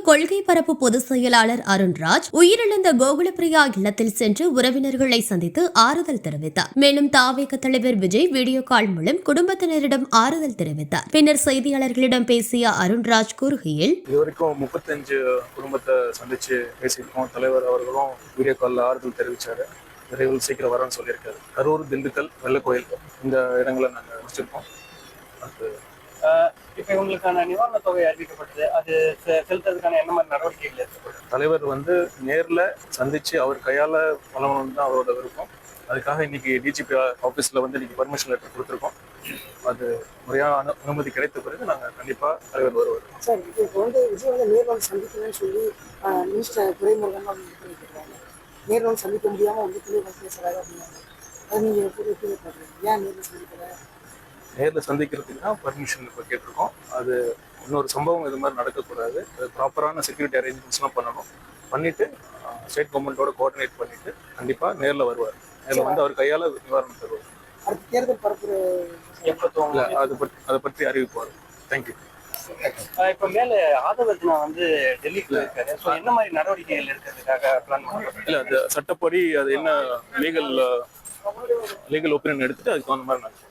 கொள்கை பரப்பு பொதுச் செயலாளர் அருண்ராஜ் உயிரிழந்த கோகுலப்பிரியா இல்லத்தில் சென்று உறவினர்களை சந்தித்து ஆறுதல் தெரிவித்தார். மேலும் தாவேக தலைவர் விஜய் வீடியோ கால் மூலம் குடும்பத்தினரிடம் ஆறுதல் தெரிவித்தார். பின்னர் செய்தியாளர்களிடம் பேசிய அருண்ராஜ் கூறுகையில், இதுவரைக்கும் 35 குடும்பத்தை சந்திச்சு பேசியிருக்கோம். தலைவர் அவர்களும் வீடியோ காலில் ஆறுதல் தெரிவிச்சாரு. விரைவில் சீக்கிரம் வரணும்னு சொல்லியிருக்காரு. கரூர், திண்டுக்கல், வெள்ளக்கோயில் இந்த இடங்களை நாங்கள் முடிச்சிருக்கோம். இப்போ இவங்களுக்கான நிவாரண தொகை அறிவிக்கப்பட்டது, அது செலுத்துறதுக்கான என்ன மாதிரி நடவடிக்கைகள் ஏற்படும்? தலைவர் நேரில் சந்திச்சு அவர் கையால் வழங்கணும்னு தான் அவரோட விருப்பம். அதுக்காக இன்னைக்கு டிஜிபி ஆஃபீஸில் இன்னைக்கு பர்மிஷன் லெட்டர் கொடுத்துருக்கோம். அது முறையான அனுமதி கிடைத்த பிறகு நாங்கள் கண்டிப்பாக தலைவர் வருவார். சார், இப்போ விஜய் நேரில் சந்திக்கணும்னு சொல்லி மினிஸ்டர் துரைமுருகன் பண்ணியிருக்காங்க. நேரில் சந்திக்க முடியாமல் உள்ளத்திலே பேசுகிறாரு அப்படின்னாங்க. அது நீங்கள் எப்படி பார்க்குறீங்க? ஏன் நேரில் சந்திக்கல? நேரில் சந்திக்கிறதுக்கு தான் பர்மிஷன் இப்போ கேட்டிருக்கோம். அது இன்னொரு சம்பவம் இது மாதிரி நடக்கக்கூடாது. அது ப்ராப்பரான செக்யூரிட்டி அரேஞ்ச்மெண்ட்ஸ்லாம் பண்ணிட்டு ஸ்டேட் கவர்மெண்ட்டோட கோஆர்டினேட் பண்ணிட்டு கண்டிப்பாக நேரில் வருவார். நேரில் அவர் கையால் நிவாரணம் தருவார். தேர்தல் பரப்பு அதை பற்றி அறிவிப்பார். தேங்க்யூ. இப்போ மேலே ஆதவர்ஜனா டெல்லிக்கு இருக்காரு. ஸோ என்ன மாதிரி நடவடிக்கைகள் இருக்கிறதுக்காக பிளான் பண்ணுறாங்க? இல்லை, அது சட்டப்படி அது என்ன லீகல் ஒப்பீனியன் எடுத்துட்டு அதுக்கு அந்த மாதிரி